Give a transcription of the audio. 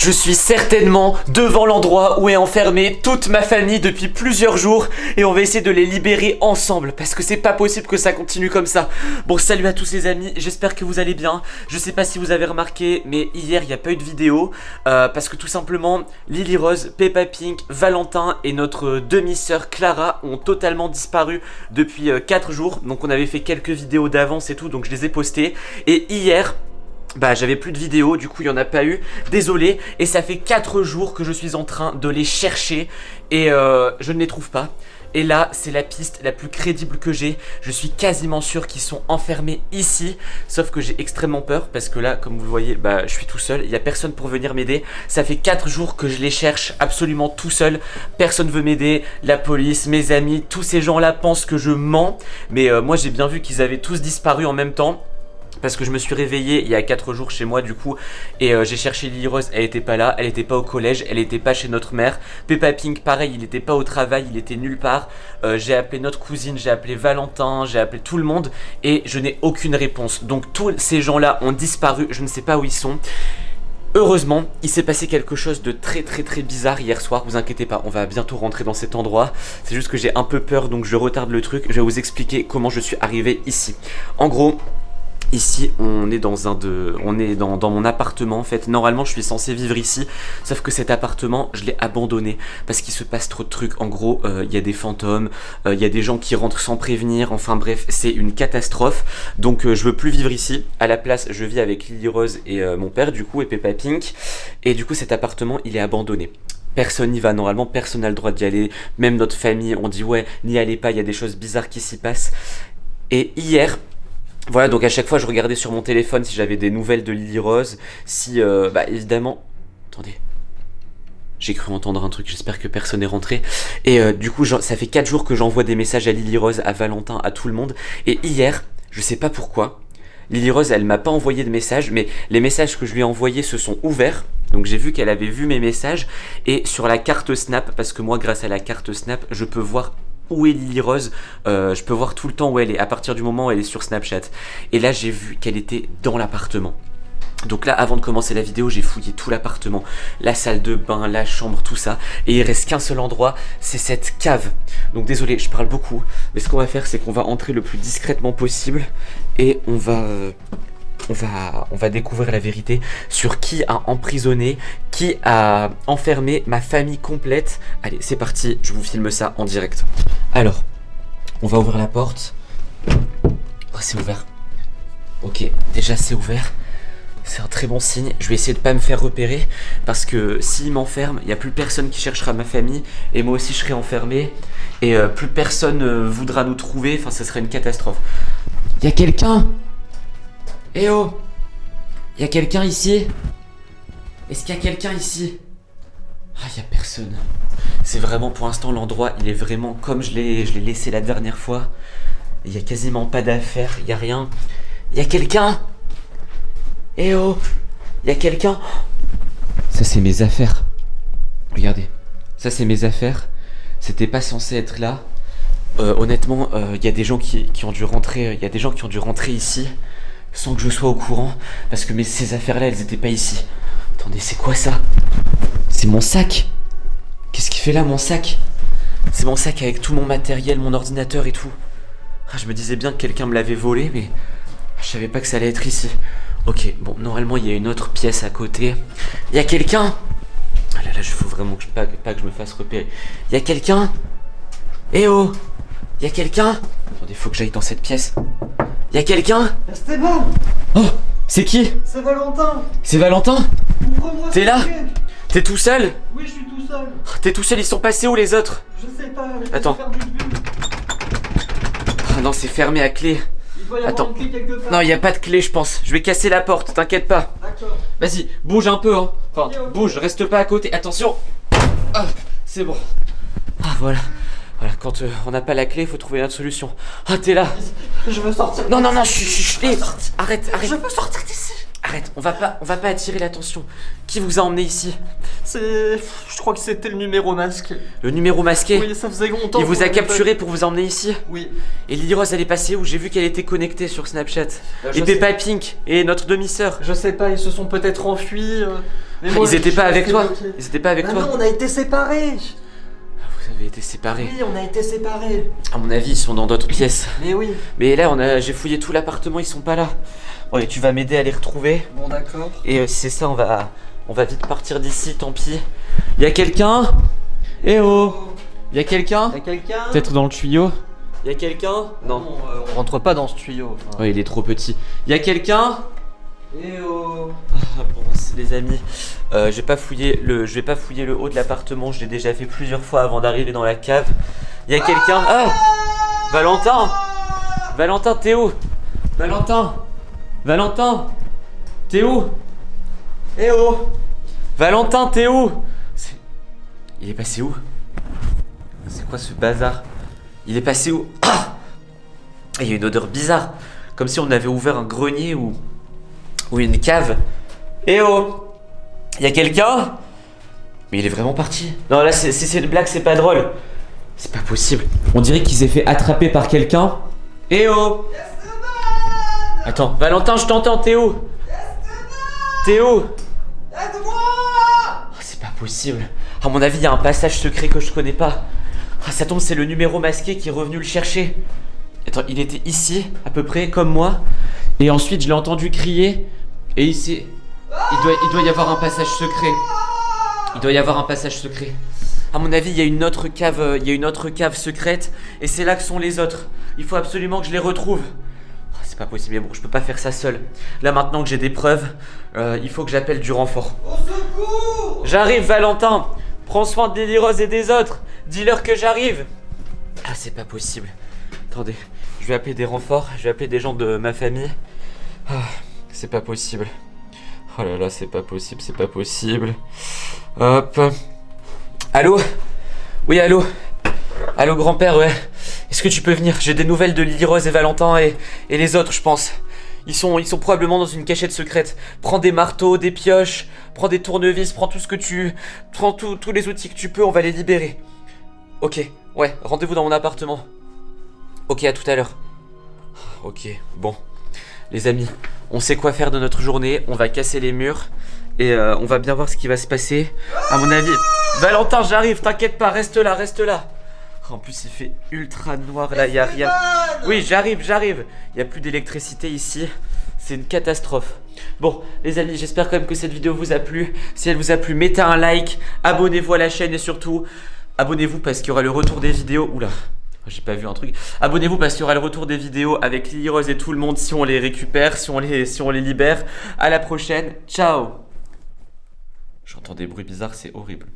Je suis certainement devant l'endroit où est enfermée toute ma famille depuis plusieurs jours et on va essayer de les libérer ensemble parce que c'est pas possible que ça continue comme ça. Bon, salut à tous les amis, j'espère que vous allez bien. Je sais pas si vous avez remarqué, mais hier il n'y a pas eu de vidéo parce que tout simplement Lily Rose, Peppa Pink, Valentin et notre demi-sœur Clara ont totalement disparu depuis 4 jours. Donc on avait fait quelques vidéos d'avance et tout, donc je les ai postées. Et hier... j'avais plus de vidéos, du coup il n'y en a pas eu, désolé. Et ça fait 4 jours que je suis en train de les chercher et je ne les trouve pas. Et là c'est la piste la plus crédible que j'ai. Je suis quasiment sûr qu'ils sont enfermés ici. Sauf que j'ai extrêmement peur parce que là comme vous le voyez je suis tout seul. Il n'y a personne pour venir m'aider. Ça fait 4 jours que je les cherche absolument tout seul. Personne veut m'aider, la police, mes amis, tous ces gens là pensent que je mens. Mais moi j'ai bien vu qu'ils avaient tous disparu en même temps. Parce que je me suis réveillé il y a 4 jours chez moi du coup. Et j'ai cherché Lily Rose, elle était pas là, elle était pas au collège, elle était pas chez notre mère. Peppa Pink pareil, il était pas au travail, il était nulle part. J'ai appelé notre cousine, j'ai appelé Valentin, j'ai appelé tout le monde. Et je n'ai aucune réponse. Donc tous ces gens là ont disparu, je ne sais pas où ils sont. Heureusement, il s'est passé quelque chose de très bizarre hier soir, vous inquiétez pas, on va bientôt rentrer dans cet endroit. C'est juste que j'ai un peu peur donc je retarde le truc, je vais vous expliquer comment je suis arrivé ici. En gros... ici on est dans mon appartement en fait. Normalement je suis censé vivre ici. Sauf que cet appartement je l'ai abandonné parce qu'il se passe trop de trucs. En gros il y a des fantômes, il y a des gens qui rentrent sans prévenir. Enfin bref c'est une catastrophe. Donc je veux plus vivre ici. À la place je vis avec Lily Rose et mon père du coup et Peppa Pink. Et du coup cet appartement il est abandonné. Personne n'y va, normalement personne n'a le droit d'y aller. Même notre famille on dit ouais n'y allez pas, il y a des choses bizarres qui s'y passent. Et hier... voilà, donc à chaque fois je regardais sur mon téléphone si j'avais des nouvelles de Lily Rose, si évidemment... Attendez, j'ai cru entendre un truc, j'espère que personne n'est rentré. Et du coup ça fait 4 jours que j'envoie des messages à Lily Rose, à Valentin, à tout le monde. Et hier, je sais pas pourquoi, Lily Rose elle m'a pas envoyé de message, mais les messages que je lui ai envoyés se sont ouverts. Donc j'ai vu qu'elle avait vu mes messages. Et sur la carte Snap, parce que moi grâce à la carte Snap je peux voir où est Lily Rose, je peux voir tout le temps où elle est, à partir du moment où elle est sur Snapchat. Et là j'ai vu qu'elle était dans l'appartement. Donc là avant de commencer la vidéo j'ai fouillé tout l'appartement, la salle de bain, la chambre, tout ça. Et il reste qu'un seul endroit, c'est cette cave. Donc désolé je parle beaucoup, mais ce qu'on va faire c'est qu'on va entrer le plus discrètement possible. Et on va découvrir la vérité sur qui a emprisonné, qui a enfermé ma famille complète. Allez, c'est parti, je vous filme ça en direct. Alors, on va ouvrir la porte. Oh, c'est ouvert. Ok, déjà c'est ouvert. C'est un très bon signe. Je vais essayer de pas me faire repérer parce que s'il m'enferme, il n'y a plus personne qui cherchera ma famille et moi aussi je serai enfermé et plus personne voudra nous trouver. Enfin, ça serait une catastrophe. Il y a quelqu'un? Eh oh! Y'a quelqu'un ici? Est-ce qu'il y a quelqu'un ici? Ah, y'a personne. C'est vraiment pour l'instant l'endroit, il est vraiment comme je l'ai laissé la dernière fois. Il y a quasiment pas d'affaires, il y a rien. Y'a quelqu'un? Eh oh! Y'a quelqu'un? Ça c'est mes affaires. Regardez, ça c'est mes affaires. C'était pas censé être là. Honnêtement, il y a des gens qui ont dû rentrer. Il y a des gens qui ont dû rentrer ici sans que je sois au courant, parce que ces affaires-là, elles étaient pas ici. Attendez, c'est quoi ça? C'est mon sac. Qu'est-ce qu'il fait là, mon sac? C'est mon sac avec tout mon matériel, mon ordinateur et tout. Ah, je me disais bien que quelqu'un me l'avait volé, mais je savais pas que ça allait être ici. Ok, bon, normalement, il y a une autre pièce à côté. Il y a quelqu'un? Ah là là, il faut vraiment pas que je me fasse repérer. Il y a quelqu'un? Eh oh! Il y a quelqu'un? Attendez, faut que j'aille dans cette pièce. Y'a quelqu'un? Esteban! Oh! C'est qui? C'est Valentin! C'est Valentin? Ouvre-moi! T'es là? T'es tout seul? Oui, je suis tout seul! T'es tout seul, ils sont passés où les autres? Je sais pas, je attends. perdu de vue. Ah non, c'est fermé à clé. Il doit y avoir une clé quelque part. Non, y a pas de clé, je pense. Je vais casser la porte, t'inquiète pas. D'accord. Vas-y, bouge un peu, hein. Enfin, Ok. bouge, reste pas à côté. Attention! Ah, c'est bon. Ah, voilà. Voilà, quand on n'a pas la clé, il faut trouver une autre solution. Ah, t'es là! Je veux sortir. Non, non, non, chut. Arrête. Je veux sortir d'ici. Arrête, on va pas attirer l'attention. Qui vous a emmené ici? Je crois que c'était le numéro masqué. Le numéro masqué? Oui, ça faisait longtemps. Il vous a capturé pour vous emmener ici? Oui. Et Lily Rose, elle est passée où? J'ai vu qu'elle était connectée sur Snapchat. Je Et Peppa Pink et notre demi-sœur. Je sais pas, ils se sont peut-être enfuis. Mais moi, Ils étaient je pas suis avec toi? bloqué. Ils étaient pas avec Bah toi? non, on a été séparés. Vous avez été séparés. Oui, on a été séparés. À mon avis, ils sont dans d'autres pièces. Mais oui. Mais là, j'ai fouillé tout l'appartement, ils sont pas là. Bon, et tu vas m'aider à les retrouver. Bon, d'accord. Et si c'est ça, on va vite partir d'ici, tant pis. Y a quelqu'un? Eh oh! Y a quelqu'un? Y'a quelqu'un? Peut-être dans le tuyau? Y a quelqu'un? Non. On rentre pas dans ce tuyau. Enfin. Ouais, il est trop petit. Y a quelqu'un? Eh oh. Ah, bon, les amis, je vais pas fouiller le haut de l'appartement, je l'ai déjà fait plusieurs fois avant d'arriver dans la cave. Y a quelqu'un? Ah! Valentin! Valentin, t'es où? Valentin! Valentin! T'es où? Eh oh! Valentin, t'es où? Il est passé où? C'est quoi ce bazar? Il est passé où? Ah! Il y a une odeur bizarre, comme si on avait ouvert un grenier ou une cave. Eh oh! Y'a quelqu'un? Mais il est vraiment parti. Non, là, si c'est une blague, c'est pas drôle. C'est pas possible. On dirait qu'il s'est fait attraper par quelqu'un. Eh oh! Attends, Valentin, je t'entends, t'es où? T'es où? Aide-moi! Oh, c'est pas possible. À mon avis, il y a un passage secret que je connais pas. Ah, ça tombe, c'est le numéro masqué qui est revenu le chercher. Attends, il était ici, à peu près, comme moi. Et ensuite, je l'ai entendu crier. Et ici, il doit y avoir un passage secret. Il doit y avoir un passage secret. À mon avis, il y a une autre cave secrète. Et c'est là que sont les autres. Il faut absolument que je les retrouve. Oh, c'est pas possible, mais bon, je peux pas faire ça seul. Là, maintenant que j'ai des preuves, il faut que j'appelle du renfort. Au secours! J'arrive, Valentin. Prends soin des Lirose et des autres. Dis-leur que j'arrive. Ah, c'est pas possible. Attendez, je vais appeler des renforts. Je vais appeler des gens de ma famille. Ah, c'est pas possible. Oh là là, c'est pas possible, c'est pas possible. Hop. Allô? Oui, allô? Allô, grand-père, ouais. Est-ce que tu peux venir? J'ai des nouvelles de Lirose et Valentin et les autres, je pense. Ils sont probablement dans une cachette secrète. Prends des marteaux, des pioches, prends des tournevis, prends tout ce que tu... Prends tous les outils que tu peux, on va les libérer. Ok, ouais, rendez-vous dans mon appartement. Ok, à tout à l'heure. Ok, bon. Les amis, on sait quoi faire de notre journée, on va casser les murs et on va bien voir ce qui va se passer. À mon avis... Valentin, j'arrive, t'inquiète pas, reste là, reste là. En plus, il fait ultra noir là, il y a rien. Oui, j'arrive. Il y a plus d'électricité ici. C'est une catastrophe. Bon, les amis, j'espère quand même que cette vidéo vous a plu. Si elle vous a plu, mettez un like, abonnez-vous à la chaîne et surtout, abonnez-vous parce qu'il y aura le retour des vidéos. Oula, j'ai pas vu un truc. Abonnez-vous parce qu'il y aura le retour des vidéos avec Lirose et tout le monde si on les récupère, si on les libère. À la prochaine, ciao. J'entends des bruits bizarres, c'est horrible.